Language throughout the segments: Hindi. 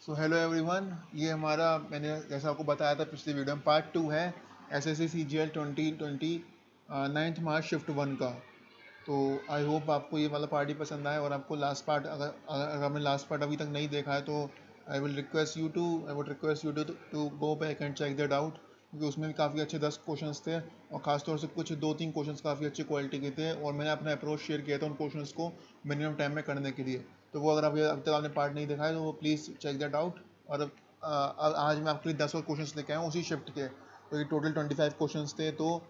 सो हेलो एवरीवन, ये हमारा मैंने जैसा आपको बताया था पिछली वीडियो में पार्ट 2 है एसएससी सीजीएल 2020 9 मार्च शिफ्ट 1 का। तो आई होप आपको ये वाला पार्ट ही पसंद आए और आपको लास्ट पार्ट अगर आपने लास्ट पार्ट अभी तक नहीं देखा है तो I would request you to go back and check that out, क्योंकि उसमें भी काफ़ी अच्छे 10 क्वेश्चंस थे और ख़ासतौर से कुछ 2-3 क्वेश्चंस काफ़ी अच्छी क्वालिटी के थे और मैंने अपना अप्रोच शेयर किया था उन क्वेश्चंस को मिनिमम टाइम में करने के लिए। तो वो अगर अभी तक आपने पार्ट नहीं देखा है तो वो प्लीज़ चेक दैट आउट। और आज मैं आपके लिए 10 और क्वेश्चंस लेके आया हूँ उसी शिफ्ट के, तो ये टोटल 25 क्वेश्चंस थे। तो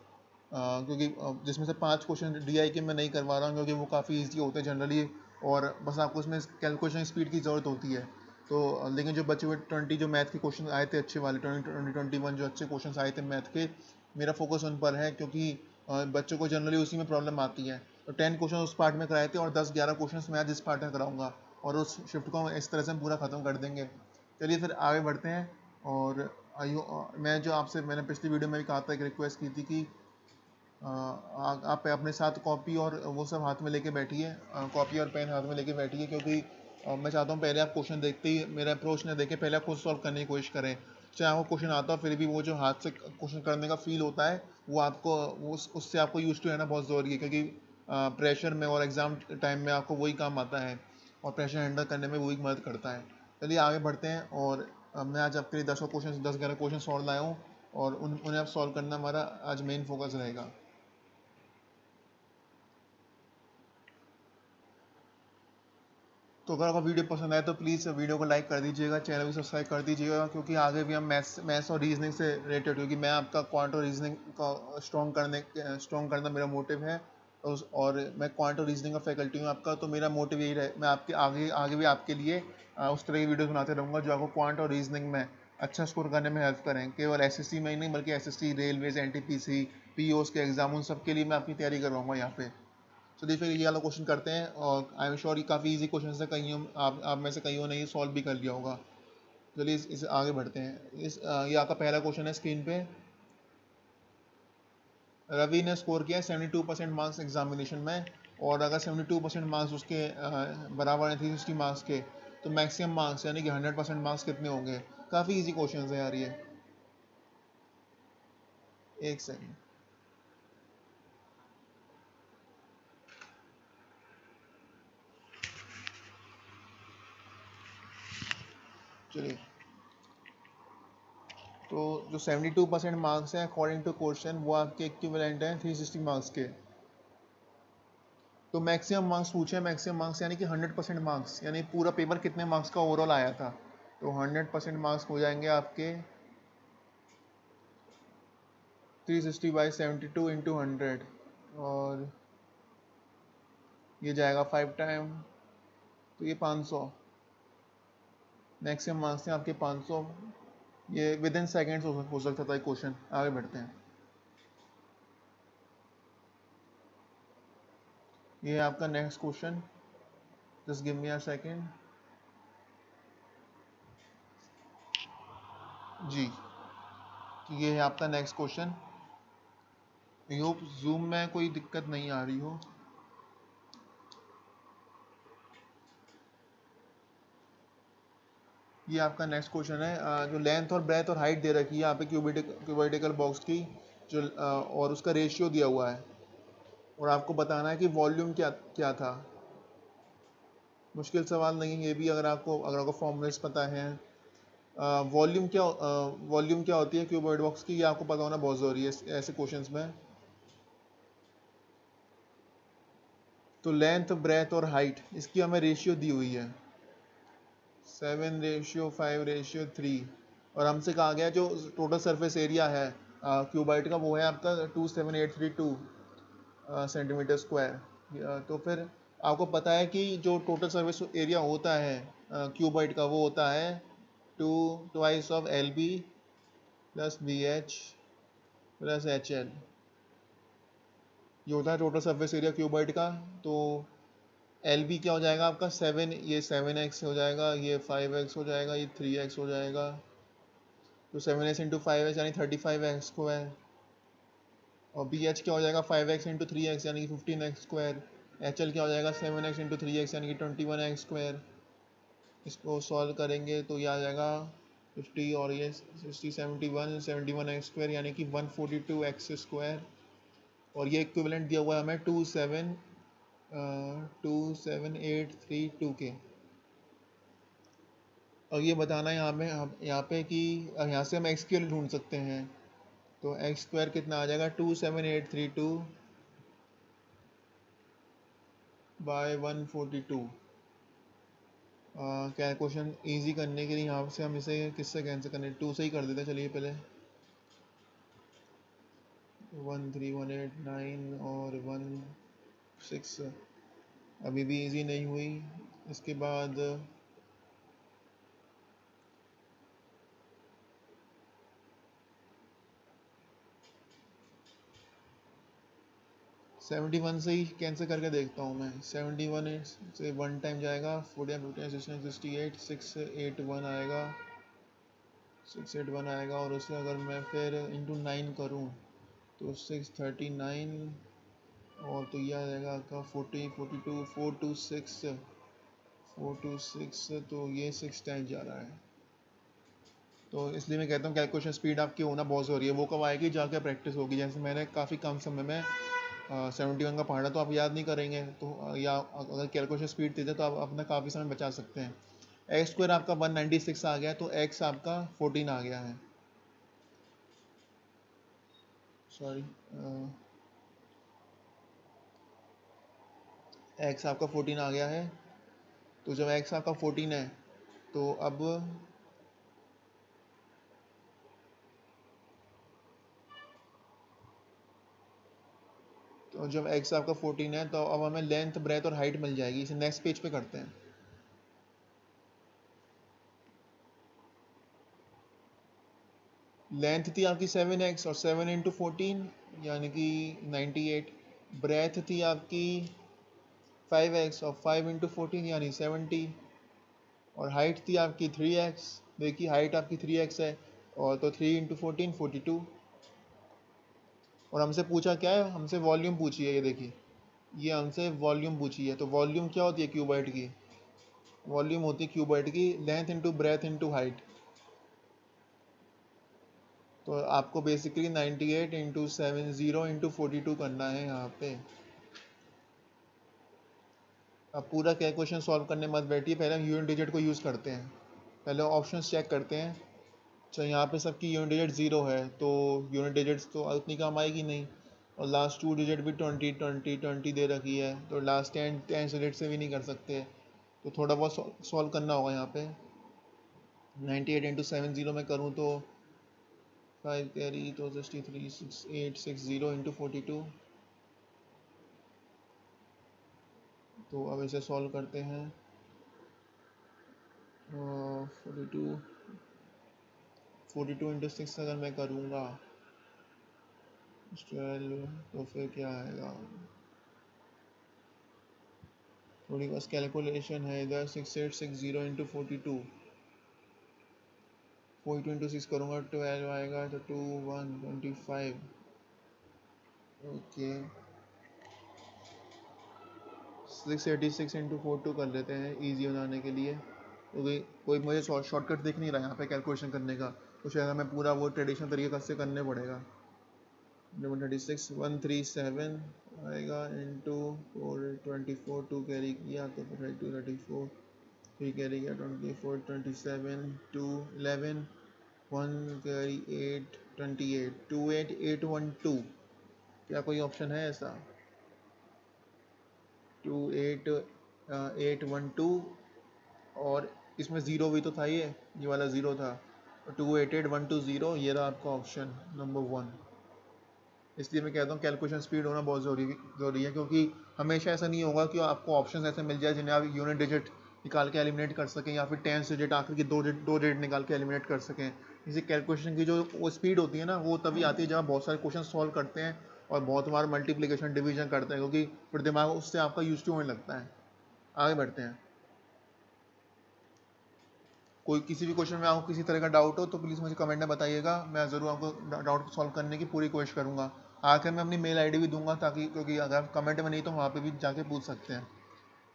क्योंकि जिसमें से 5 क्वेश्चन डीआई के मैं नहीं करवा रहा हूँ क्योंकि वो काफ़ी ईजी होते हैं जनरली, और बस आपको उसमें कैलकुलेशन स्पीड की ज़रूरत होती है। तो लेकिन जो बचे हुए 20 जो मैथ के क्वेश्चन आए थे अच्छे वाले 2021 जो अच्छे क्वेश्चन आए थे मैथ के, मेरा फोकस उन पर है क्योंकि बच्चों को जनरली उसी में प्रॉब्लम आती है। तो 10 क्वेश्चन उस पार्ट में कराए थे और 10-11 क्वेश्चन मैं आज इस पार्ट में कराऊंगा और उस शिफ्ट को हम इस तरह से हम पूरा ख़त्म कर देंगे। चलिए फिर आगे बढ़ते हैं। और मैं जो आपसे मैंने पिछली वीडियो में भी कहा था, एक रिक्वेस्ट की थी कि आप अपने साथ कॉपी और वो सब हाथ में लेके बैठिए, कॉपी और पेन हाथ में लेके बैठिए, क्योंकि मैं चाहता हूँ पहले आप क्वेश्चन देखते ही मेरा अप्रोच न देखें, पहले आप खुद सॉल्व करने की कोशिश करें। चाहे आपको क्वेश्चन आता हो फिर भी वो जो हाथ से क्वेश्चन करने का फील होता है वो आपको उससे आपको यूज टू रहना बहुत ज़रूरी है, क्योंकि प्रेशर में और एग्ज़ाम टाइम में आपको वही काम आता है और प्रेशर हैंडल करने में वही मदद करता है। चलिए आगे बढ़ते हैं। और मैं आज आपके लिए 10-11 क्वेश्चन सॉल्व लाया हूँ और उन्हें आप सॉल्व करना हमारा आज मेन फोकस रहेगा। तो अगर आपको वीडियो पसंद आए तो प्लीज़ वीडियो को लाइक कर दीजिएगा, चैनल भी सब्सक्राइब कर दीजिएगा, क्योंकि आगे भी हम मैथ्स और रीजनिंग से रिलेटेड, क्योंकि मैं आपका क्वांट और रीजनिंग का स्ट्रॉन्ग करना मेरा मोटिव है। और मैं क्वांट और रीजनिंग का फैकल्टी हूँ आपका, तो मेरा मोटिव यही रहे, मैं आपके आगे आगे भी आपके लिए उस तरह की वीडियोस बनाते रहूँगा जो आपको क्वांट और रीजनिंग में अच्छा स्कोर करने में हेल्प करें। केवल एसएससी में ही नहीं बल्कि एसएससी, रेलवेज, एनटीपीसी, पीओस के एग्जाम, उन सब के लिए मैं आपकी तैयारी करवाऊँगा यहाँ पे। चलिए फिर ये वाला क्वेश्चन करते हैं और आई एम श्योर ये काफ़ी इजी क्वेश्चन है, कहीं आप में से कईयों ने ये सॉल्व भी कर लिया होगा। चलिए इस आगे बढ़ते हैं। ये आपका पहला क्वेश्चन है स्क्रीन पे। रवि ने स्कोर किया 72% मार्क्स एग्जामिनेशन में, और अगर 72% मार्क्स उसके बराबर है 360 मार्क्स के, तो मैक्सिमम मार्क्स यानी कि 100% मार्क्स कितने होंगे। काफ़ी इजी क्वेश्चन है यार ये। एक सेकेंड। चलिए, तो जो 72% मार्क्स हैं अकॉर्डिंग टू क्वेश्चन वो आपके इक्विवेलेंट हैं 360 मार्क्स के। तो मैक्सिमम मार्क्स पूछे, मैक्सिमम मार्क्स यानी कि 100% मार्क्स, यानी पूरा पेपर कितने मार्क्स का ओवरऑल आया था। तो 100% मार्क्स हो जाएंगे आपके 360/72 × 100, और ये जाएगा 5 टाइम, तो ये 500 मैक्सिमम मार्क्स हैं आपके 500। ये विद इन सेकेंड्स हो सकता था क्वेश्चन। आगे बढ़ते हैं। ये है आपका next question, just give me a second. जी, तो ये है आपका next question. I hope Zoom में कोई दिक्कत नहीं आ रही हो। ये आपका नेक्स्ट क्वेश्चन है। जो लेंथ और ब्रेथ और हाइट दे रखी है यहाँ पे क्यूबिटिकल बॉक्स की, जो और उसका रेशियो दिया हुआ है, और आपको बताना है कि वॉल्यूम क्या क्या था। मुश्किल सवाल नहीं है ये भी, अगर आपको फॉर्मूलेस पता है। वॉल्यूम क्या होती है क्यूबॉइड बॉक्स की, ये आपको पता होना बहुत ज़रूरी है ऐसे क्वेश्चंस में। तो लेंथ, ब्रेथ और हाइट, इसकी हमें रेशियो दी हुई है 7:5:3, और हमसे कहा गया जो टोटल सरफेस एरिया है क्यूबाइट का वो है आपका 27832 सेंटीमीटर स्क्वायर। तो फिर आपको पता है कि जो टोटल सरफेस एरिया होता है क्यूबाइट का वो होता है 2 2 of LB plus BH plus HL। ये होता है टोटल सरफेस एरिया क्यूबाइट का। तो LB क्या हो जाएगा आपका 7, ये 7x हो जाएगा, ये 5x हो जाएगा, ये 3x हो जाएगा। तो 7x इंटू 5x यानी 35x²। और BH क्या हो जाएगा 5x इंटू 3x यानी कि 15x²। HL क्या हो जाएगा 7x इंटू 3x यानी कि 21x²। इसको सॉल्व करेंगे तो ये आ जाएगा 50 और ये 60 71 एक्स स्क्वायर यानी कि 142 एक्स स्क्वायर। और ये इक्विवेलेंट दिया हुआ है हमें 27832 के। और ये बताना है यहाँ पे कि यहाँ से हम एक्स की वैल्यू ढूंढ सकते हैं। तो एक्स स्क्वायर कितना आ जाएगा 27832 बाय 142। क्या क्वेश्चन इजी करने के लिए यहाँ से हम इसे किससे कैंसिल करने 2 से ही कर देते हैं। चलिए पहले 13189 और 16 अभी भी इजी नहीं हुई। इसके बाद 71 से ही कैंसिल करके देखता हूँ मैं। 71 से 1 टाइम जाएगा 40 15 16 68 681 आएगा 681 आएगा। और उसे अगर मैं फिर इंटू 9 करूँ तो 639 और तो यह आ जाएगा आपका 40 42 426 तो ये 6 टाइम जा रहा है। तो इसलिए मैं कहता हूँ कैलकुलेशन स्पीड आपकी होना बहुत ज़रूरी है। वो कब आएगी जाके प्रैक्टिस होगी। जैसे मैंने काफ़ी कम समय में 71 का पढ़ा तो आप याद नहीं करेंगे। तो या अगर कैलकुलेशन स्पीड तेज है तो आप अपना काफ़ी समय बचा सकते हैं। एक्स स्क्वायर आपका 196 आ गया तो एक्स आपका 14 आ गया है। सॉरी एक्स आपका 14 आ गया है। तो जब एक्स आपका 14 है तो अब जब एक्स आपका 14 है तो अब हमें लेंथ ब्रेथ और हाइट मिल जाएगी। इसे नेक्स्ट पेज पे करते हैं। लेंथ थी आपकी 7x और 7 इंटू 14 यानी कि 98। ब्रेथ थी आपकी 5x और 5 इंटू 14 यानी 70। और हाइट थी आपकी 3x। देखिए हाइट आपकी 3x है और तो 3 इंटू 14 42। और हमसे पूछा क्या है, हमसे वॉल्यूम पूछी है। ये देखिए ये हमसे वॉल्यूम पूछी है। तो वॉल्यूम क्या होती है क्यूबॉइड की? वॉल्यूम होती है क्यूबॉइड की length into breadth into height. तो आपको बेसिकली 98 इंटू 70 इंटू 42 करना है यहाँ पे। अब पूरा क्या क्वेश्चन सॉल्व करने मत बैठिए, पहले हम यूनिट डिजिट को यूज़ करते हैं। पहले ऑप्शंस चेक करते हैं। अच्छा यहाँ पे सबकी यूनिट डिजिट 0 है तो यूनिट डिजिट्स तो उतनी काम आएगी नहीं। और लास्ट 2 डिजिट भी 20 20 20 दे रखी है तो लास्ट 10 डिजिट से भी नहीं कर सकते। तो थोड़ा बहुत सॉल्व करना होगा यहाँ पे। 98 इंटू 70 में करूँ तो 5 कैरी तो 63 6860 इंटू 42। तो अब इसे सॉल्व करते हैं। 42 इंटू 6 अगर मैं करूँगा 12 तो फिर क्या आएगा? थोड़ी बस कैलकुलेशन है इधर। 6860 इंटू 42 इंटू 6 करूँगा 12 आएगा तो 2125। ओके 686 इंटू 42 कर लेते हैं इजी बनाने के लिए, क्योंकि कोई मुझे शॉर्टकट दिख नहीं रहा यहाँ पे कैलकुलेशन करने का। तो शायद हमें पूरा वो ट्रेडिशनल तरीके से करने पड़ेगा। 136 137 आएगा इंटू 424 2 कैरी किया तो 234 3 कैरी किया 24 27 2 11 1 कैरी 8 28 28812। क्या कोई ऑप्शन है ऐसा? 28812 और इसमें ज़ीरो भी तो था। ये वाला ज़ीरो था। 288120 ये रहा आपका ऑप्शन नंबर 1। इसलिए मैं कहता हूँ कैलकुलेशन स्पीड होना बहुत ज़रूरी है, क्योंकि हमेशा ऐसा नहीं होगा कि आपको ऑप्शन ऐसे मिल जाए जिन्हें आप यूनिट डिजिट निकाल के एलिमिनेट कर सकें या फिर 10 डिजिट आखिर की दो डिजिट निकाल के एलिमिनेट कर सकें। इसी कैलकुलेशन की जो वो स्पीड होती है ना, वो तभी आती है जब आप बहुत सारे क्वेश्चन सॉल्व करते हैं और बहुत बार मल्टीप्लिकेशन डिवीजन करते हैं, क्योंकि फिर दिमाग उससे आपका यूज टू होने लगता है। आगे बढ़ते हैं। कोई किसी भी क्वेश्चन में आपको किसी तरह का डाउट हो तो प्लीज़ मुझे कमेंट में बताइएगा। मैं ज़रूर आपको डाउट सॉल्व करने की पूरी कोशिश करूँगा। आखिर में अपनी मेल आईडी भी दूंगा ताकि, क्योंकि अगर कमेंट में नहीं तो वहाँ पे भी जाके पूछ सकते हैं।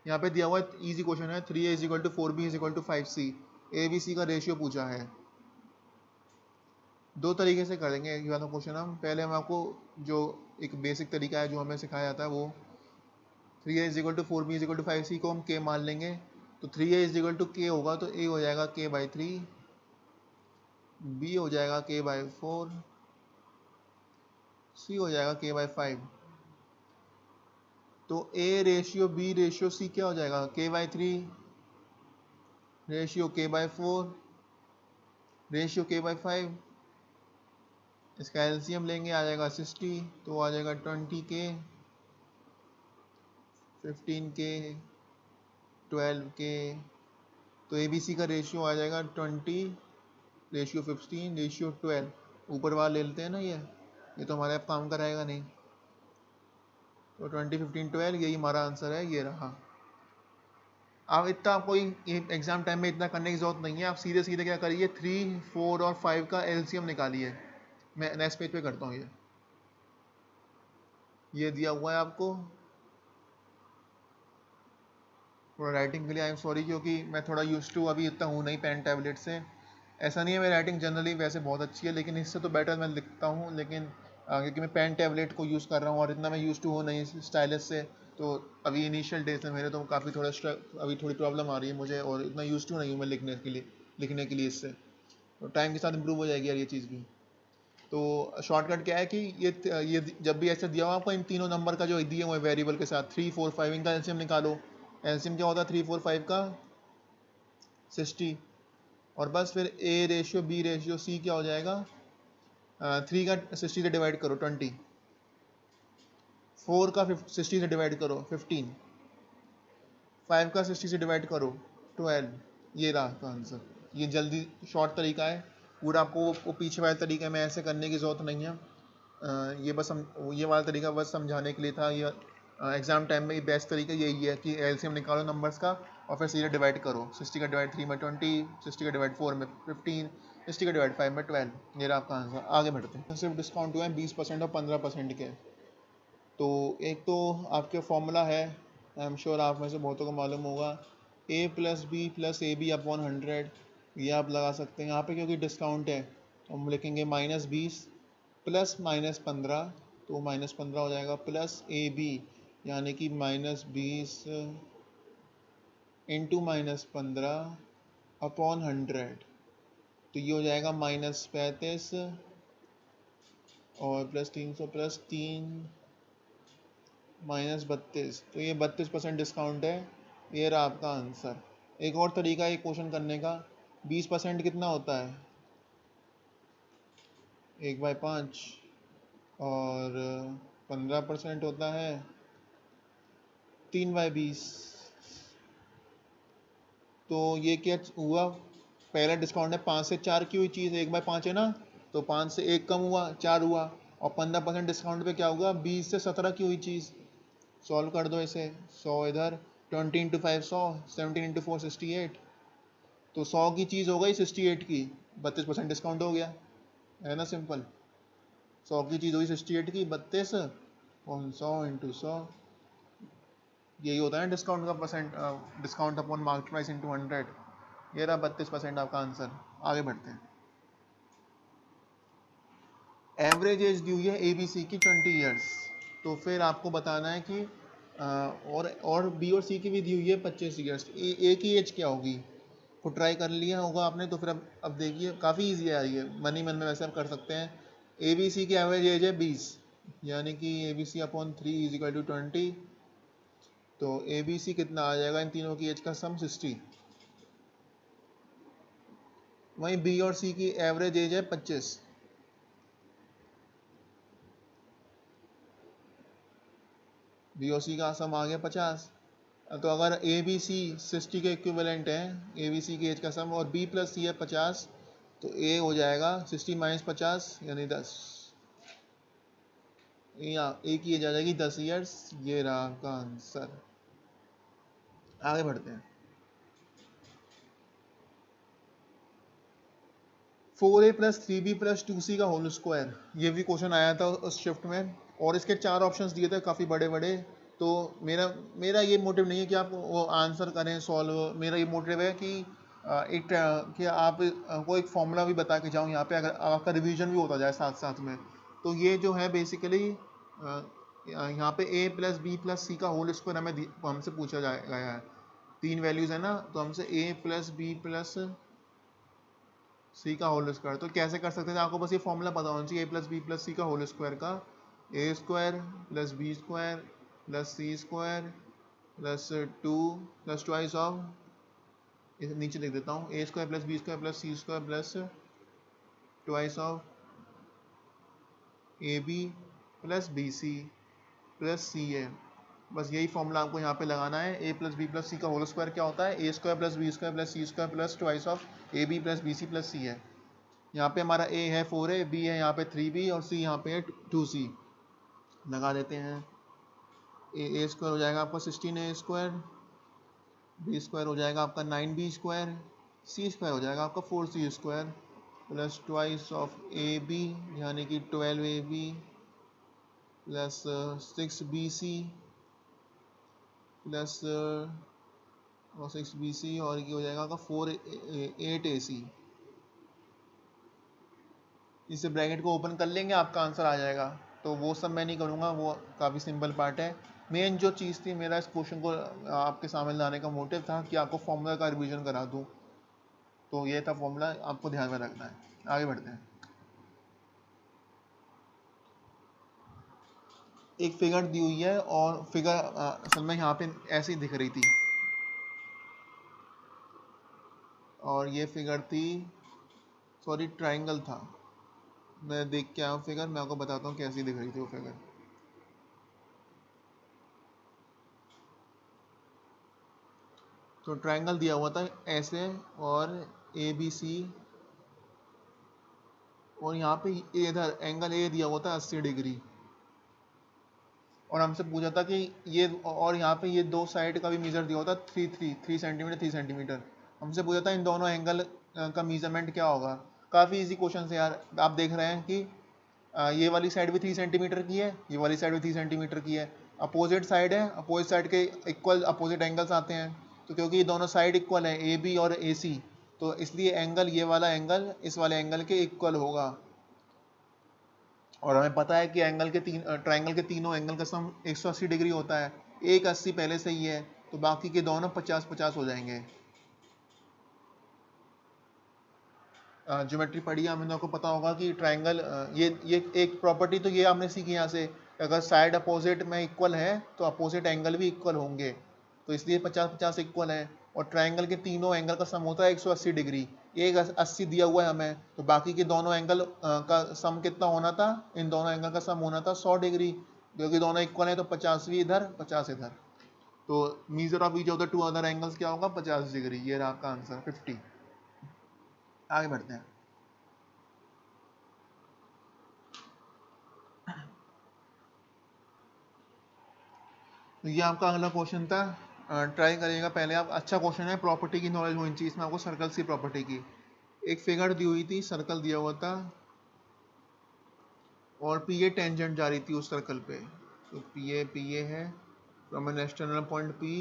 यहाँ पे दिया हुआ इजी क्वेश्चन है, 3a is equal to 4b is equal to 5c, A B C का रेशियो पूछा है। दो तरीके से कर देंगे ये वाला क्वेश्चन हम। पहले हम आपको जो एक बेसिक तरीका है जो हमें सिखाया जाता है वो 3a is equal to 4b is equal to 5c को हम k मान लेंगे। तो 3a is equal to k होगा तो a हो जाएगा k बाई 3, b हो जाएगा k बाई 4, c हो जाएगा k बाई 5। तो a ratio b ratio c क्या हो जाएगा, k by 3 ratio k by 4 ratio k by 5। इसका एलसीएम लेंगे, आ जाएगा 60, तो आ जाएगा 20k, 15k, 12k। तो ए बी सी का रेशियो आ जाएगा 20 रेशियो 15 रेशियो 12। ऊपर वाला ले लेते हैं ना, ये तो हमारे आप काम कराएगा नहीं। तो 20 15 12 यही हमारा आंसर है, ये रहा। आप इतना कोई एग्जाम टाइम में इतना करने की जरूरत नहीं है, आप सीधे सीधे क्या करिए, 3 4 और 5 का एलसीएम निकालिए। मैं नेक्स्ट पेज पे करता हूँ। ये दिया हुआ है आपको थोड़ा राइटिंग के लिए। आई एम सॉरी, क्योंकि मैं थोड़ा यूज टू अभी इतना हूँ नहीं पेन टैबलेट से। ऐसा नहीं है, मेरी राइटिंग जनरली वैसे बहुत अच्छी है, लेकिन इससे तो बेटर मैं लिखता हूँ। लेकिन क्योंकि मैं पेन टैबलेट को यूज़ कर रहा हूँ और इतना मैं यूज टू हूँ नहीं स्टाइलस से, तो अभी इनिशियल डेज में मेरे तो काफ़ी थोड़ा अभी थोड़ी प्रॉब्लम आ रही है मुझे, और इतना यूज टू नहीं हूँ मैं लिखने के लिए इससे। तो टाइम के साथ इम्प्रूव हो जाएगी यार ये चीज़ भी। तो शॉर्टकट क्या है कि ये जब भी ऐसा दिया हुआ आपको इन तीनों नंबर का जो दिए हुए वेरिएबल के साथ 3 4 5, इनका एलसीएम निकालो। एलसीएम क्या होता है 3 4 5 का, 60। और बस फिर A ratio B ratio C क्या हो जाएगा, 3 का 60 से डिवाइड करो 20, 4 का 60 से डिवाइड करो 15, 5 का 60 से डिवाइड करो 12। ये रहा आपका आंसर। ये जल्दी शॉर्ट तरीका है, पूरा आपको वो पीछे वाले तरीके में ऐसे करने की ज़रूरत नहीं है। ये बस हम ये वाला तरीका बस समझाने के लिए था। ये एग्जाम टाइम में बेस्ट तरीका यही है कि एलसीएम निकालो नंबर्स का और फिर सीधे डिवाइड करो। 60 का डिवाइड 3 में 20, 60 का डिवाइड 4 में 15, 60 का डिवाइड 5 में 12। ये रहा आपका आंसर। आगे बढ़ते हैं। सिर्फ डिस्काउंट हुआ है 20% और 15% के। तो एक तो आपके फॉर्मूला है, आई एम श्योर आप में से बहुतों को मालूम होगा, a plus B plus A B upon 100। ये आप लगा सकते हैं यहाँ पे, क्योंकि डिस्काउंट है तो हम लिखेंगे -20 प्लस -15, तो -15 हो जाएगा, प्लस ए बी यानी कि -20 इंटू -15 अपॉन 100। तो ये हो जाएगा -35 और प्लस 300 प्लस 3 -32। तो ये 32% डिस्काउंट है। ये रहा आपका आंसर। एक और तरीका है क्वेश्चन करने का, 20% कितना होता है, 1/5, और 15% होता है 3/20। तो ये क्या हुआ, पहला डिस्काउंट है 5 से 4 की हुई चीज़, 1/5 है ना, तो 5 से 1 कम हुआ 4 हुआ। और 15% डिस्काउंट पे क्या होगा, 20 से 17 की हुई चीज़। सॉल्व कर दो इसे, 100 इधर, 20 इंटू 5 100, 17 इंटू 4 68। तो 100 की चीज़ हो गई 68 की, 32% डिस्काउंट हो गया, है ना सिंपल। 100 की चीज़ हुई 68 की, 32 और 100 इंटू 100। यही होता है डिस्काउंट का percent, discount upon market price into 100। ये रहा 32% आपका आंसर। आगे बढ़ते हैं। एवरेज एज दी हुई है ए बी सी की 20 ईयर्स। तो फिर आपको बताना है कि और बी और सी की भी दी हुई है 25 ईयर्स। ए की एज क्या होगी, खुद ट्राई कर लिया होगा आपने, तो फिर अब देखिए काफ़ी ईजी है ये, मन ही मन में वैसे आप कर सकते हैं। ए बी सी की एवरेज एज है 20, यानी कि A B C upon 3 is equal to 20। तो ए बी सी कितना आ जाएगा, इन तीनों की एज का सम 60। वहीं बी और सी की एवरेज एज है 25। बी और सी का सम आ गया 50। तो अगर ए बी सी 60 के इक्विवेलेंट है, ए बी सी की एज का सम, और बी प्लस सी है 50, तो ए हो जाएगा 60 माइनस 50 यानी 10। या ए की एज आ जाएगी 10 ईयर्स। ये रहा आपका आंसर। आगे बढ़ते हैं। 4a plus 3b plus 2c का होल स्क्वायर, ये भी क्वेश्चन आया था उस शिफ्ट में, और इसके 4 ऑप्शंस दिए थे काफ़ी बड़े बड़े। तो मेरा मेरा ये मोटिव नहीं है कि आप वो आंसर करें सॉल्व, मेरा ये मोटिव है कि कि आप को एक फॉर्मूला भी बता के जाऊँ यहाँ पे, अगर आपका रिवीजन भी होता जाए साथ साथ में। तो ये जो है बेसिकली यहाँ पे a plus B plus C का होल स्क्वायर हमसे पूछा गया है। 3 वैल्यूज़ है ना, तो हमसे a plus B plus C का होल स्क्वायर। तो कैसे कर सकते थे, आपको बस ये फॉर्मूला पता होना चाहिए, a plus B plus C का होल स्क्वायर का, a square plus B square plus C square plus 2 plus twice of, इसे नीचे लिख देता हूँ, a square plus B square plus C square plus twice of A B plus B C plus C A. बस यही फॉर्मूला आपको यहाँ पे लगाना है। a plus B plus C का होल स्क्वायर क्या होता है, a square plus B square plus C square plus twice of A B plus B C plus C है। यहाँ पे हमारा a है 4a, b है यहाँ पे 3b और c यहाँ पे है 2c। लगा देते हैं, a स्क्वायर हो जाएगा आपका 16a स्क्वायर, b स्क्वायर हो जाएगा आपका 9b स्क्वायर, c स्क्वायर हो जाएगा आपका 4c square plus twice of A B यानी कि 12ab प्लस 6bc प्लस और 6bc और ये हो जाएगा आपका 8ac। इसे ब्रैकेट को ओपन कर लेंगे, आपका आंसर आ जाएगा। तो वो सब मैं नहीं करूँगा, वो काफ़ी सिंपल पार्ट है। मेन जो चीज़ थी, मेरा इस क्वेश्चन को आपके सामने लाने का मोटिव था कि आपको फॉर्मूला का रिवीजन करा दूँ। तो ये था फॉर्मूला, आपको ध्यान में रखना है। आगे बढ़ते हैं। एक फिगर दी हुई है और फिगर असल में यहाँ पे ऐसी दिख रही थी, और ये फिगर थी, सॉरी ट्राइंगल था। मैं देख के आया हूँ फिगर, मैं आपको बताता हूँ कैसी दिख रही थी वो फिगर। तो ट्राइंगल दिया हुआ था ऐसे, और ए बी सी, और यहाँ पे इधर एंगल ए दिया हुआ था 80 डिग्री, और हमसे पूछा था कि ये, और यहाँ पे ये दो साइड का भी मेजर दिया होता 3 सेंटीमीटर 3 सेंटीमीटर। हमसे पूछा था इन दोनों एंगल का मेजरमेंट क्या होगा। काफ़ी इजी क्वेश्चन है यार। आप देख रहे हैं कि ये वाली साइड भी 3 सेंटीमीटर की है, ये वाली साइड भी 3 सेंटीमीटर की है, अपोजिट साइड है, अपोजिट साइड के इक्वल अपोजिट एंगल्स आते हैं। तो क्योंकि ये दोनों साइड इक्वल है, ए बी और ए सी, तो इसलिए एंगल, ये वाला एंगल इस वाले एंगल के इक्वल होगा। और हमें पता है कि एंगल के ट्राइंगल के तीनों एंगल का सम 180 डिग्री होता है। एक 80 पहले से ही है, तो बाकी के दोनों 50-50 हो जाएंगे। ज्योमेट्री पढ़ी है, हमें आपको पता होगा कि ट्राइंगल, ये एक प्रॉपर्टी तो ये हमने सीखी यहाँ से, अगर साइड अपोजिट में इक्वल है तो अपोजिट एंगल भी इक्वल होंगे, तो इसलिए 50-50 इक्वल है। और ट्राइंगल के तीनों एंगल का सम होता है 180 डिग्री। एक 80 दिया हुआ है हमें, तो बाकी के दोनों एंगल का सम कितना होना था, इन दोनों एंगल का सम होना था 100 डिग्री, क्योंकि दोनों इक्वल है, तो 50 भी इधर 50 इधर। तो measure of each of the two other angles क्या होगा, 50 डिग्री। ये रहा आपका आंसर 50। आगे बढ़ते हैं। तो ये आपका अगला क्वेश्चन था। ट्राई करिएगा, पहले आप, अच्छा क्वेश्चन है, प्रॉपर्टी की नॉलेज होनी चाहिए इसमें आपको, सर्कल्स की प्रॉपर्टी की। एक फिगर दी हुई थी, सर्कल दिया हुआ था, और पी ए टेंजेंट जा रही थी उस सर्कल पे। तो पी ए है, from an external point P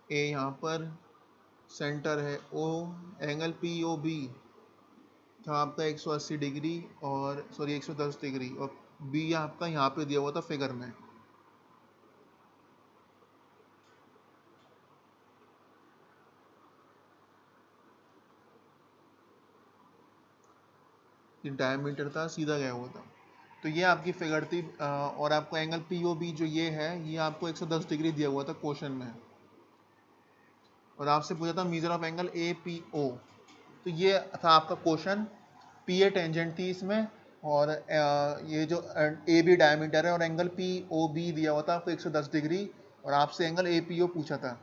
A, यहाँ पर सेंटर है ओ, एंगल पी ओ बी था आपका 180 डिग्री, और सॉरी 110 डिग्री, और बी आपका यहाँ पे दिया हुआ था फिगर में। डायमीटर था, सीधा गया हुआ था। तो ये आपकी फिगर थी, और आपको एंगल पी ओ बी जो ये है, ये आपको 110 डिग्री दिया हुआ था क्वेश्चन में, और आपसे पूछा था measure of angle A P O. तो ये था आपका क्वेश्चन, पी ए टेंजेंट थी इसमें, और ये जो ए बी डायमीटर है, और एंगल पी ओ बी दिया हुआ था आपको 110 डिग्री, और आपसे एंगल ए पी ओ पूछा था।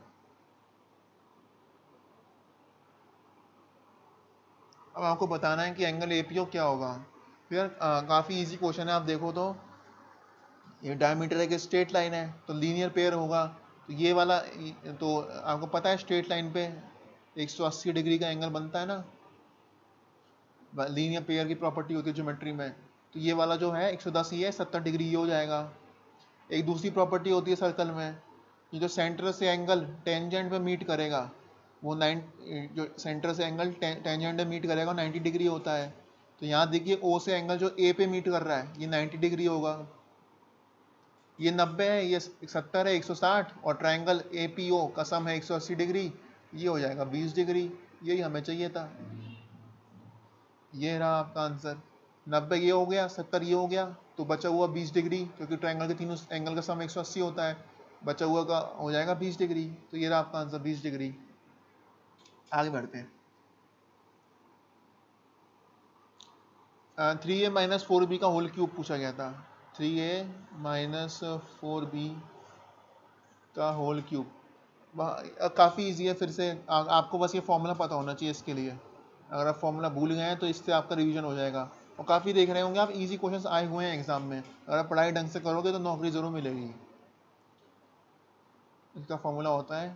अब आपको बताना है कि एंगल ए पी ओ क्या होगा। फिर काफ़ी इजी क्वेश्चन है, आप देखो तो ये डायमीटर एक स्ट्रेट लाइन है, तो लीनियर पेयर होगा। तो ये वाला, तो आपको पता है स्ट्रेट लाइन पे 180 डिग्री का एंगल बनता है ना, लीनियर पेयर की प्रॉपर्टी होती है ज्योमेट्री में। तो ये वाला जो है 110 ही है, 70 डिग्री ये हो जाएगा। एक दूसरी प्रॉपर्टी होती है सर्कल में, ये जो सेंटर से एंगल टेंजेंट पे मीट करेगा वो जो सेंटर से एंगल टेंजेंट पे मीट करेगा 90 डिग्री होता है। तो यहाँ देखिए ओ से एंगल जो ए पे मीट कर रहा है ये 90 डिग्री होगा, ये 90 है, ये 70 है, 160, और ट्राइंगल ए पी ओ का सम है 180 डिग्री, ये हो जाएगा 20 डिग्री। यही हमें चाहिए था, ये रहा आपका आंसर। 90 ये हो गया, 70 ये हो गया, तो बचा हुआ 20 डिग्री, क्योंकि ट्राइंगल के तीनों एंगल का सम 180 होता है, बचा हुआ का हो जाएगा 20 डिग्री। तो ये रहा आपका आंसर 20 डिग्री। आगे बढ़ते हैं। 3a माइनस 4b का होल क्यूब पूछा गया था। 3a माइनस 4b का होल क्यूब काफ़ी इजी है। फिर से आपको बस ये फॉर्मूला पता होना चाहिए इसके लिए। अगर आप फॉर्मूला भूल गए हैं तो इससे आपका रिवीजन हो जाएगा। और काफ़ी देख रहे होंगे आप, इजी क्वेश्चंस आए हुए हैं एग्जाम में, अगर आप पढ़ाई ढंग से करोगे तो नौकरी ज़रूर मिलेगी। इसका फॉर्मूला होता है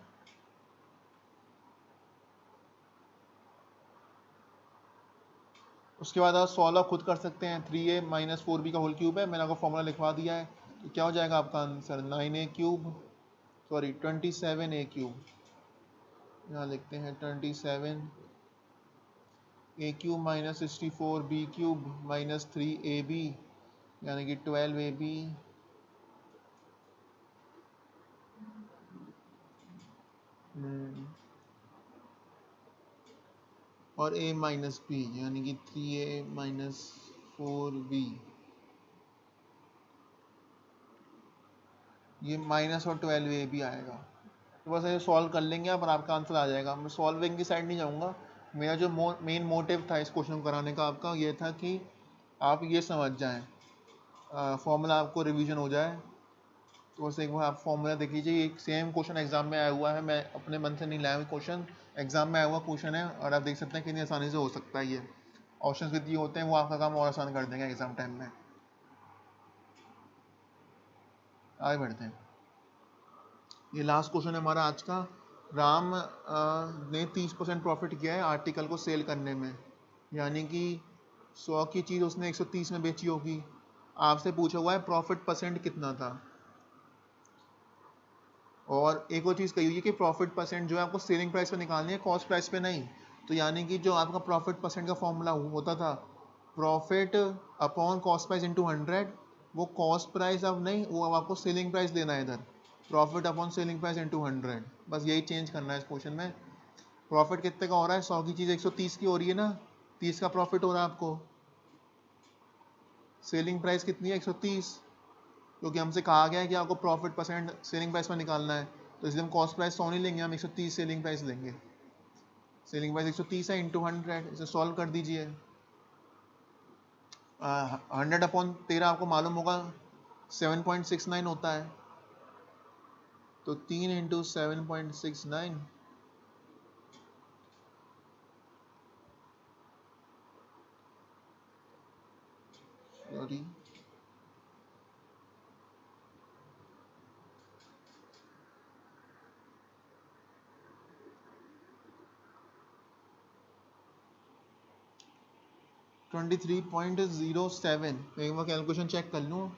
उसके बाद आप सॉल्व खुद कर सकते हैं। 3a माइनस 4b का होल क्यूब है, मैंने आपको फॉर्मूला लिखवा दिया है। तो क्या हो जाएगा आपका answer 9a cube, sorry 27a cube. यहाँ लिखते हैं 27 A cube minus 64 B cube minus 3ab, यानी कि 12ab और a माइनस बी, यानी कि 3a माइनस 4b। ये माइनस और 12ab आएगा। तो बस ये सॉल्व कर लेंगे आप और आपका आंसर आ जाएगा। मैं सॉल्विंग की साइड नहीं जाऊँगा। मेरा जो मेन मोटिव था इस क्वेश्चन को कराने का आपका ये था कि आप ये समझ जाएं, फॉर्मूला आपको रिवीजन हो जाए। तो बस एक बार आप फॉर्मूला देख लीजिए। एक सेम क्वेश्चन एग्जाम में आया हुआ है, मैं अपने मन से नहीं लाया हूँ क्वेश्चन, एग्जाम में आया हुआ क्वेश्चन है, और आप देख सकते हैं कितनी आसानी से हो सकता है। ये ऑप्शन भी दिए होते हैं, वो आपका काम और आसान कर देंगे एग्जाम टाइम में। आगे बढ़ते हैं। ये लास्ट क्वेश्चन है हमारा आज का। राम ने 30% प्रॉफिट किया है आर्टिकल को सेल करने में, यानी कि 100 की चीज़ उसने 130 में बेची होगी। आपसे पूछा हुआ है प्रॉफिट परसेंट कितना था। और एक और चीज़ कही हुई है कि प्रॉफिट परसेंट जो है आपको सेलिंग प्राइस पे निकालनी है, कॉस्ट प्राइस पे नहीं। तो यानी कि जो आपका प्रॉफिट परसेंट का फॉर्मूला होता था, profit upon cost price into 100, वो कॉस्ट प्राइस अब नहीं, वो अब आपको सेलिंग प्राइस देना है इधर, profit upon selling price into 100। बस यही चेंज करना है इस क्वेश्चन में। प्रॉफिट कितने का हो रहा है, 100 की चीज़ 130 की हो रही है ना, 30 का प्रॉफिट हो रहा है आपको। सेलिंग प्राइस कितनी है 130, क्योंकि हमसे कहा गया है कि आपको प्रॉफिट परसेंट सेलिंग प्राइस पर निकालना है। तो इसलिए हम कॉस्ट प्राइस 100 नहीं लेंगे, हम 130 सेलिंग प्राइस लेंगे। सेलिंग प्राइस 130 है इंटू 100, इसे सॉल्व कर दीजिए। 100 अपॉन 13 आपको मालूम होगा 7.69 होता है। तो 3 इंटू 7.69, सॉरी 23.07। एक बार कैलकुलेशन चेक कर लूँ।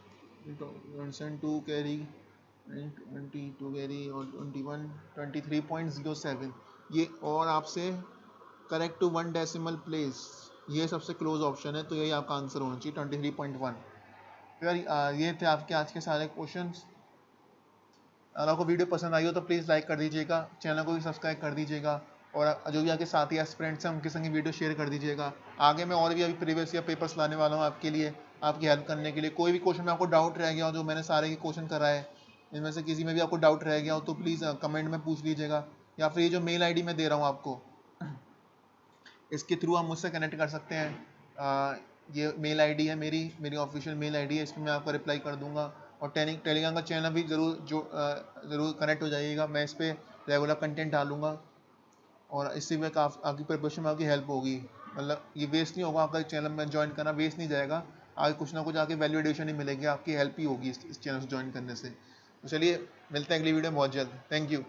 2 कैरी 22 कैरी और 21, 23.07। ये और आपसे करेक्ट टू 1 डेसिमल प्लेस, ये सबसे क्लोज ऑप्शन है, तो यही आपका आंसर होना चाहिए 23.1। फिर ये थे आपके आज के सारे क्वेश्चंस। अगर आपको वीडियो पसंद आई हो तो प्लीज़ लाइक कर दीजिएगा, चैनल को भी सब्सक्राइब कर दीजिएगा, और जो भी आपके साथी एस्पिरेंट्स हैं उनके संग वीडियो शेयर कर दीजिएगा। आगे मैं और भी अभी प्रीवियस ईयर पेपर्स लाने वाला हूँ आपके लिए, आपकी हेल्प करने के लिए। कोई भी क्वेश्चन में आपको डाउट रह गया हो, जो मैंने सारे क्वेश्चन कराए इनमें से किसी में भी आपको डाउट रह गया हो तो प्लीज़ कमेंट में पूछ लीजिएगा, या फिर ये जो मेल आई मैं दे रहा हूँ आपको, इसके थ्रू आप मुझसे कनेक्ट कर सकते हैं। ये मेल आईडी है मेरी ऑफिशियल मेल आईडी है, इसमें मैं आपको रिप्लाई कर दूंगा। और टेलीग्राम का चैनल भी ज़रूर कनेक्ट हो जाइएगा, मैं इस पर रेगुलर कंटेंट डालूंगा, और इससे भी आपकी प्रिपरेशन में आपकी हेल्प होगी। मतलब ये वेस्ट नहीं होगा, आपका चैनल में ज्वाइन करना वेस्ट नहीं जाएगा, आगे कुछ ना कुछ आगे वैल्यू एडिशन ही मिलेगी, आपकी हेल्प ही होगी इस चैनल से ज्वाइन करने से। तो चलिए मिलते हैं अगली वीडियो में बहुत जल्द। Thank you.